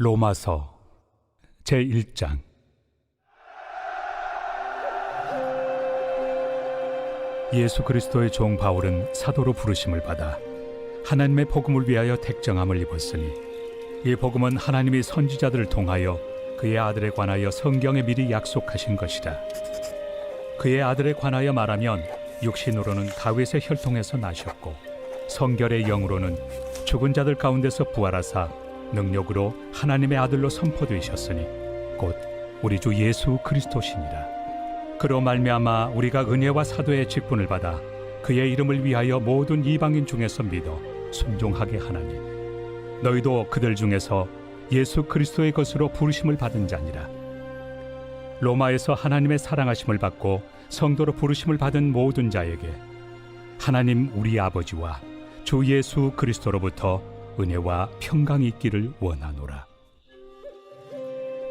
로마서 제1장. 예수 그리스도의 종 바울은 사도로 부르심을 받아 하나님의 복음을 위하여 택정함을 입었으니, 이 복음은 하나님이 선지자들을 통하여 그의 아들에 관하여 성경에 미리 약속하신 것이라. 그의 아들에 관하여 말하면 육신으로는 다윗의 혈통에서 나셨고, 성결의 영으로는 죽은 자들 가운데서 부활하사 능력으로 하나님의 아들로 선포되셨으니 곧 우리 주 예수 그리스도시니라. 그로 말미암아 우리가 은혜와 사도의 직분을 받아 그의 이름을 위하여 모든 이방인 중에서 믿어 순종하게 하나니, 너희도 그들 중에서 예수 그리스도의 것으로 부르심을 받은 자니라. 로마에서 하나님의 사랑하심을 받고 성도로 부르심을 받은 모든 자에게 하나님 우리 아버지와 주 예수 그리스도로부터 은혜와 평강이 있기를 원하노라.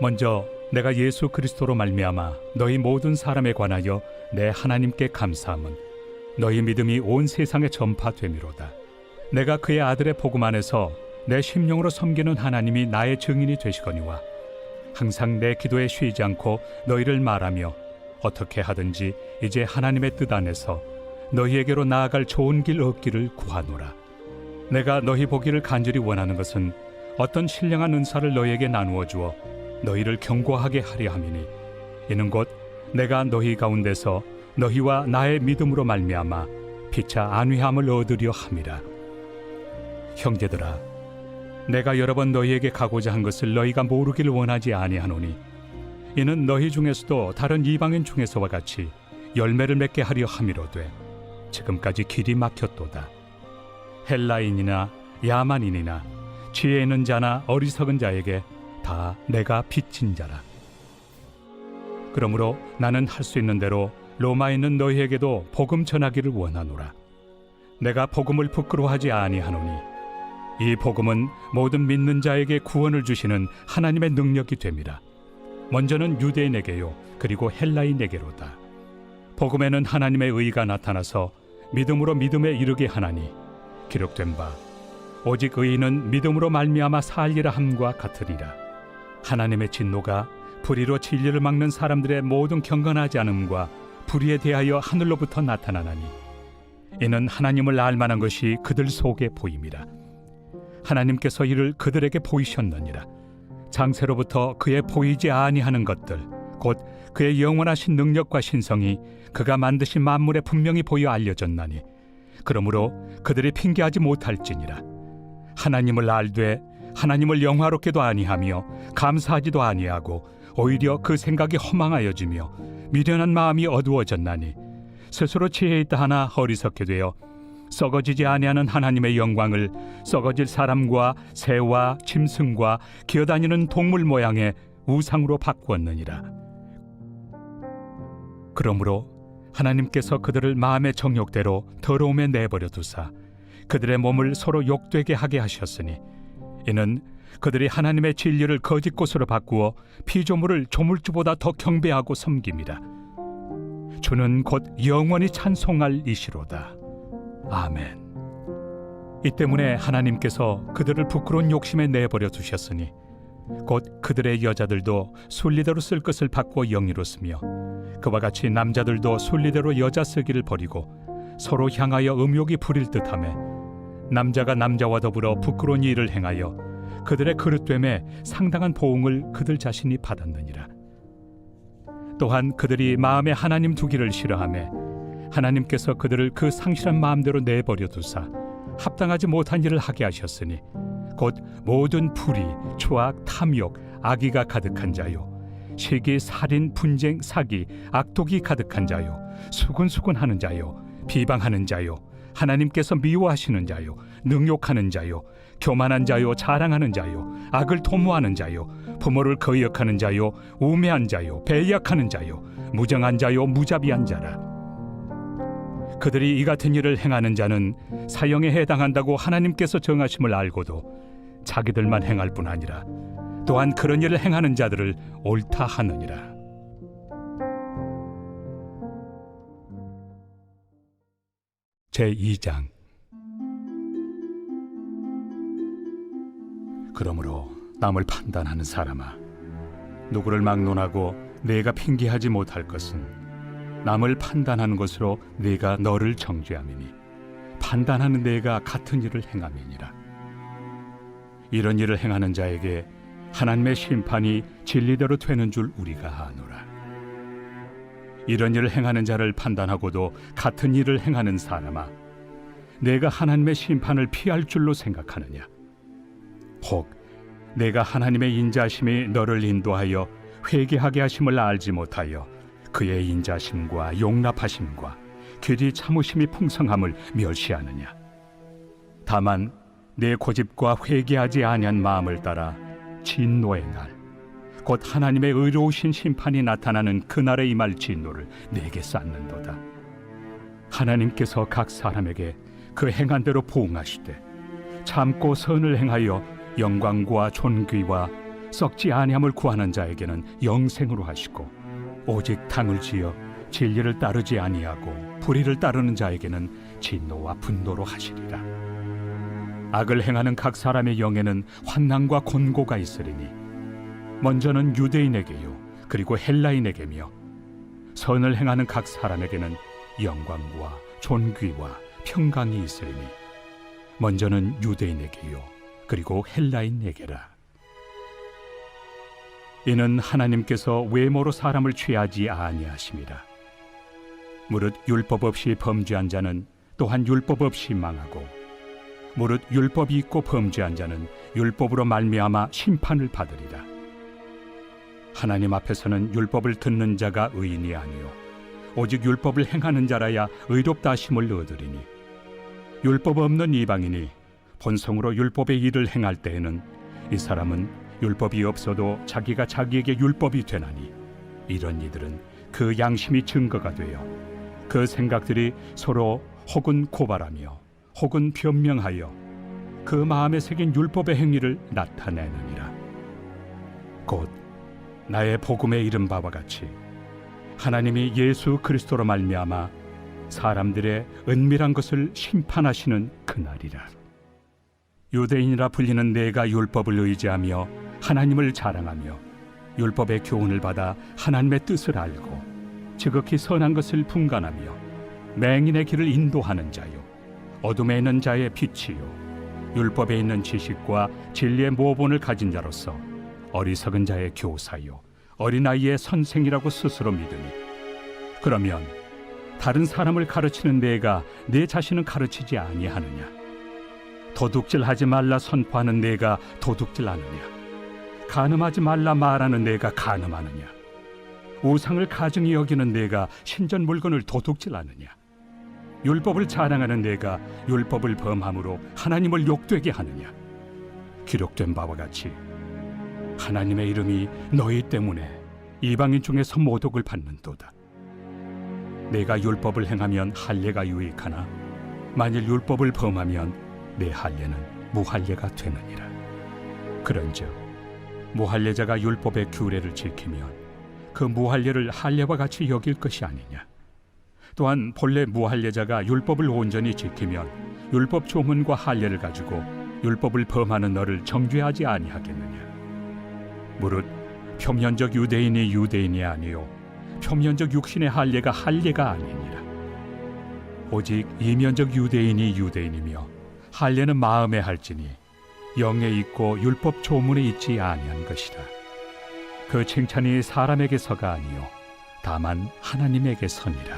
먼저 내가 예수 그리스도로 말미암아 너희 모든 사람에 관하여 내 하나님께 감사함은 너희 믿음이 온 세상에 전파됨이로다. 내가 그의 아들의 복음 안에서 내 심령으로 섬기는 하나님이 나의 증인이 되시거니와, 항상 내 기도에 쉬지 않고 너희를 말하며 어떻게 하든지 이제 하나님의 뜻 안에서 너희에게로 나아갈 좋은 길 얻기를 구하노라. 내가 너희 보기를 간절히 원하는 것은 어떤 신령한 은사를 너희에게 나누어 주어 너희를 견고하게 하려 함이니, 이는 곧 내가 너희 가운데서 너희와 나의 믿음으로 말미암아 피차 안위함을 얻으려 함이라. 형제들아, 내가 여러 번 너희에게 가고자 한 것을 너희가 모르기를 원하지 아니하노니, 이는 너희 중에서도 다른 이방인 중에서와 같이 열매를 맺게 하려 함이로되 지금까지 길이 막혔도다. 헬라인이나 야만인이나 지혜 있는 자나 어리석은 자에게 다 내가 빚진 자라. 그러므로 나는 할 수 있는 대로 로마에 있는 너희에게도 복음 전하기를 원하노라. 내가 복음을 부끄러워하지 아니하노니, 이 복음은 모든 믿는 자에게 구원을 주시는 하나님의 능력이 됨이라. 먼저는 유대인에게요, 그리고 헬라인에게로다. 복음에는 하나님의 의가 나타나서 믿음으로 믿음에 이르게 하나니, 기록된 바 오직 의인은 믿음으로 말미암아 살리라 함과 같으리라. 하나님의 진노가 불의로 진리를 막는 사람들의 모든 경건하지 않음과 불의에 대하여 하늘로부터 나타나나니, 이는 하나님을 알만한 것이 그들 속에 보임이라. 하나님께서 이를 그들에게 보이셨느니라. 장세로부터 그의 보이지 아니하는 것들, 곧 그의 영원하신 능력과 신성이 그가 만드신 만물에 분명히 보여 알려졌나니, 그러므로 그들이 핑계하지 못할지니라. 하나님을 알되 하나님을 영화롭게도 아니하며 감사하지도 아니하고 오히려 그 생각이 허망하여지며 미련한 마음이 어두워졌나니, 스스로 지혜 있다 하나 어리석게 되어 썩어지지 아니하는 하나님의 영광을 썩어질 사람과 새와 짐승과 기어다니는 동물 모양의 우상으로 바꾸었느니라. 그러므로 하나님께서 그들을 마음의 정욕대로 더러움에 내버려 두사 그들의 몸을 서로 욕되게 하게 하셨으니, 이는 그들이 하나님의 진리를 거짓 것으로 바꾸어 피조물을 조물주보다 더 경배하고 섬김이라. 주는 곧 영원히 찬송할 이시로다. 아멘. 이 때문에 하나님께서 그들을 부끄러운 욕심에 내버려 두셨으니, 곧 그들의 여자들도 순리대로 쓸 것을 바꾸어 영리로 쓰며, 그와 같이 남자들도 순리대로 여자 쓰기를 버리고 서로 향하여 음욕이 부릴 듯하며, 남자가 남자와 더불어 부끄러운 일을 행하여 그들의 그릇됨에 상당한 보응을 그들 자신이 받았느니라. 또한 그들이 마음에 하나님 두기를 싫어하며 하나님께서 그들을 그 상실한 마음대로 내버려 두사 합당하지 못한 일을 하게 하셨으니, 곧 모든 불의, 추악, 탐욕, 악의가 가득한 자요, 시기, 살인, 분쟁, 사기, 악독이 가득한 자요, 수군수군하는 자요, 비방하는 자요, 하나님께서 미워하시는 자요, 능욕하는 자요, 교만한 자요, 자랑하는 자요, 악을 도모하는 자요, 부모를 거역하는 자요, 우매한 자요, 배약하는 자요, 무정한 자요, 무자비한 자라. 그들이 이 같은 일을 행하는 자는 사형에 해당한다고 하나님께서 정하심을 알고도 자기들만 행할 뿐 아니라 또한 그런 일을 행하는 자들을 옳다 하느니라. 제2장. 그러므로 남을 판단하는 사람아, 누구를 막론하고 내가 핑계하지 못할 것은 남을 판단하는 것으로 네가 너를 정죄함이니 판단하는 내가 같은 일을 행함이니라. 이런 일을 행하는 자에게 하나님의 심판이 진리대로 되는 줄 우리가 아노라. 이런 일을 행하는 자를 판단하고도 같은 일을 행하는 사람아, 내가 하나님의 심판을 피할 줄로 생각하느냐? 혹 내가 하나님의 인자심이 너를 인도하여 회개하게 하심을 알지 못하여 그의 인자심과 용납하심과 길이 참으심이 풍성함을 멸시하느냐? 다만 내 고집과 회개하지 아니한 마음을 따라 진노의 날, 곧 하나님의 의로우신 심판이 나타나는 그날에 임할 진노를 내게 쌓는도다. 하나님께서 각 사람에게 그 행한 대로 보응하시되 참고 선을 행하여 영광과 존귀와 썩지 아니함을 구하는 자에게는 영생으로 하시고, 오직 당을 지어 진리를 따르지 아니하고 불의를 따르는 자에게는 진노와 분노로 하시리라. 악을 행하는 각 사람의 영에는 환난과 곤고가 있으리니 먼저는 유대인에게요 그리고 헬라인에게며, 선을 행하는 각 사람에게는 영광과 존귀와 평강이 있으리니 먼저는 유대인에게요 그리고 헬라인에게라. 이는 하나님께서 외모로 사람을 취하지 아니하심이라. 무릇 율법 없이 범죄한 자는 또한 율법 없이 망하고, 무릇 율법이 있고 범죄한 자는 율법으로 말미암아 심판을 받으리라. 하나님 앞에서는 율법을 듣는 자가 의인이 아니요 오직 율법을 행하는 자라야 의롭다 하심을 얻으리니, 율법 없는 이방인이 본성으로 율법의 일을 행할 때에는 이 사람은 율법이 없어도 자기가 자기에게 율법이 되나니, 이런 이들은 그 양심이 증거가 되어 그 생각들이 서로 혹은 고발하며 혹은 변명하여 그 마음에 새긴 율법의 행위를 나타내느니라. 곧 나의 복음에 이른 바와 같이 하나님이 예수 그리스도로 말미암아 사람들의 은밀한 것을 심판하시는 그날이라. 유대인이라 불리는 내가 율법을 의지하며 하나님을 자랑하며 율법의 교훈을 받아 하나님의 뜻을 알고 지극히 선한 것을 분간하며 맹인의 길을 인도하는 자요 어둠에 있는 자의 빛이요 율법에 있는 지식과 진리의 모본을 가진 자로서 어리석은 자의 교사요 어린아이의 선생이라고 스스로 믿으니, 그러면 다른 사람을 가르치는 내가 내 자신은 가르치지 아니하느냐? 도둑질하지 말라 선포하는 내가 도둑질하느냐? 간음하지 말라 말하는 내가 간음하느냐? 우상을 가증히 여기는 내가 신전 물건을 도둑질하느냐? 율법을 자랑하는 내가 율법을 범함으로 하나님을 욕되게 하느냐? 기록된 바와 같이 하나님의 이름이 너희 때문에 이방인 중에서 모독을 받는도다. 내가 율법을 행하면 할례가 유익하나 만일 율법을 범하면 내 할례는 무할례가 되느니라. 그런즉 무할례자가 율법의 규례를 지키면 그 무할례를 할례와 같이 여길 것이 아니냐? 또한 본래 무할례자가 율법을 온전히 지키면 율법 조문과 할례를 가지고 율법을 범하는 너를 정죄하지 아니하겠느냐? 무릇 표면적 유대인이 유대인이 아니요 표면적 육신의 할례가 할례가 아니니라. 오직 이면적 유대인이 유대인이며 할례는 마음에 할지니 영에 있고 율법 조문에 있지 아니한 것이라. 그 칭찬이 사람에게서가 아니요 다만 하나님에게서니라.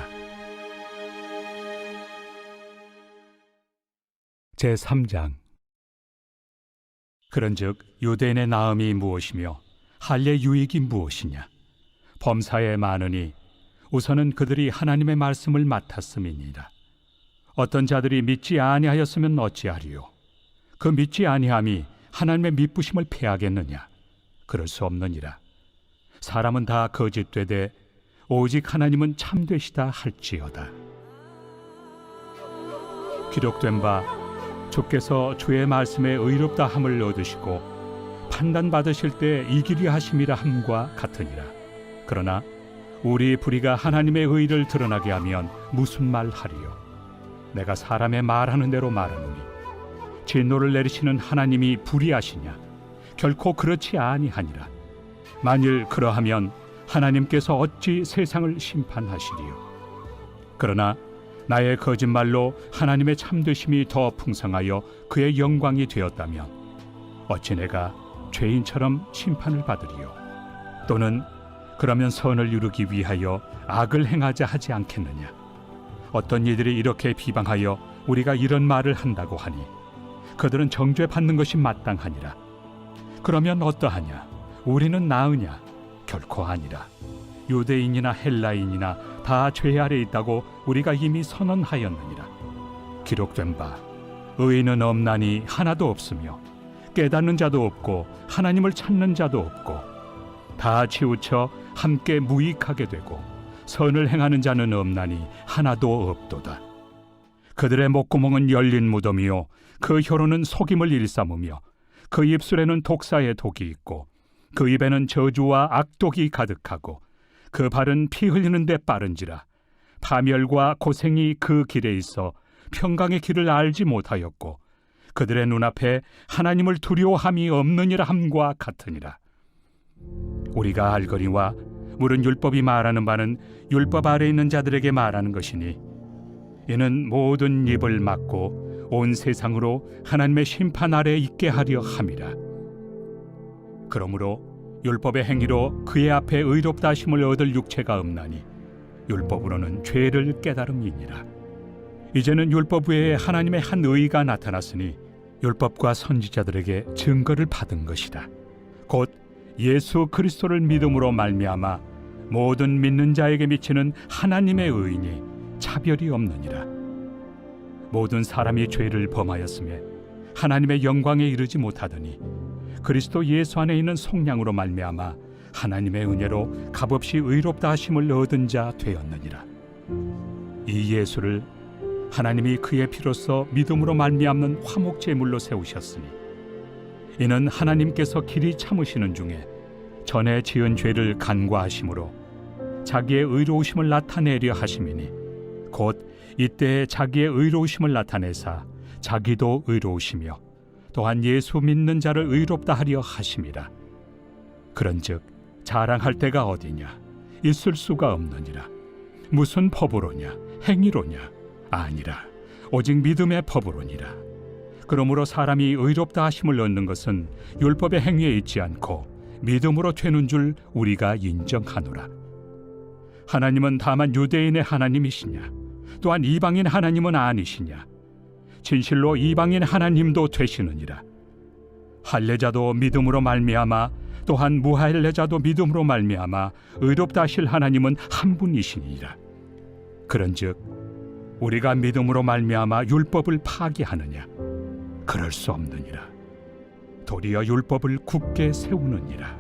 제3장. 그런즉 유대인의 나음이 무엇이며 할례 유익이 무엇이냐? 범사에 많으니 우선은 그들이 하나님의 말씀을 맡았음이니라. 어떤 자들이 믿지 아니하였으면 어찌하리요? 그 믿지 아니함이 하나님의 미쁘심을 패하겠느냐? 그럴 수 없느니라. 사람은 다 거짓되되 오직 하나님은 참되시다 할지어다. 기록된 바 주께서 주의 말씀에 의롭다 함을 얻으시고 판단받으실 때 이기려 하심이라 함과 같으니라. 그러나 우리 불의가 하나님의 의를 드러나게 하면 무슨 말 하리요? 내가 사람의 말하는 대로 말하노니 진노를 내리시는 하나님이 불의하시냐? 결코 그렇지 아니하니라. 만일 그러하면 하나님께서 어찌 세상을 심판하시리요? 그러나 나의 거짓말로 하나님의 참되심이 더 풍성하여 그의 영광이 되었다면 어찌 내가 죄인처럼 심판을 받으리요? 또는 그러면 선을 이루기 위하여 악을 행하자 하지 않겠느냐? 어떤 이들이 이렇게 비방하여 우리가 이런 말을 한다고 하니 그들은 정죄받는 것이 마땅하니라. 그러면 어떠하냐? 우리는 나으냐? 결코 아니라. 유대인이나 헬라인이나 다 죄 아래 있다고 우리가 이미 선언하였느니라. 기록된 바 의인은 없나니 하나도 없으며 깨닫는 자도 없고 하나님을 찾는 자도 없고 다 치우쳐 함께 무익하게 되고 선을 행하는 자는 없나니 하나도 없도다. 그들의 목구멍은 열린 무덤이요 그 혀로는 속임을 일삼으며 그 입술에는 독사의 독이 있고 그 입에는 저주와 악독이 가득하고 그 발은 피 흘리는 데 빠른지라. 파멸과 고생이 그 길에 있어 평강의 길을 알지 못하였고 그들의 눈앞에 하나님을 두려워함이 없느니라 함과 같으니라. 우리가 알거니와 물은 율법이 말하는 바는 율법 아래 있는 자들에게 말하는 것이니 이는 모든 입을 막고 온 세상으로 하나님의 심판 아래 있게 하려 함이라. 그러므로 율법의 행위로 그의 앞에 의롭다 하심을 얻을 육체가 없나니 율법으로는 죄를 깨달음이니라. 이제는 율법 외에 하나님의 한 의가 나타났으니 율법과 선지자들에게 증거를 받은 것이다. 곧 예수 그리스도를 믿음으로 말미암아 모든 믿는 자에게 미치는 하나님의 의인이 차별이 없느니라. 모든 사람이 죄를 범하였음에 하나님의 영광에 이르지 못하더니 그리스도 예수 안에 있는 속량으로 말미암아 하나님의 은혜로 값없이 의롭다 하심을 얻은 자 되었느니라. 이 예수를 하나님이 그의 피로써 믿음으로 말미암는 화목 제물로 세우셨으니 이는 하나님께서 길이 참으시는 중에 전에 지은 죄를 간과하심으로 자기의 의로우심을 나타내려 하심이니 곧 이때에 자기의 의로우심을 나타내사 자기도 의로우시며 또한 예수 믿는 자를 의롭다 하려 하심이라. 그런즉 자랑할 데가 어디냐? 있을 수가 없느니라. 무슨 법으로냐? 행위로냐? 아니라 오직 믿음의 법으로니라. 그러므로 사람이 의롭다 하심을 얻는 것은 율법의 행위에 있지 않고 믿음으로 되는 줄 우리가 인정하노라. 하나님은 다만 유대인의 하나님이시냐? 또한 이방인 하나님은 아니시냐? 진실로 이방인 하나님도 되시느니라. 할례자도 믿음으로 말미암아 또한 무할례자도 믿음으로 말미암아 의롭다 하실 하나님은 한 분이시니라. 그런즉 우리가 믿음으로 말미암아 율법을 파기하느냐? 그럴 수 없느니라. 도리어 율법을 굳게 세우느니라.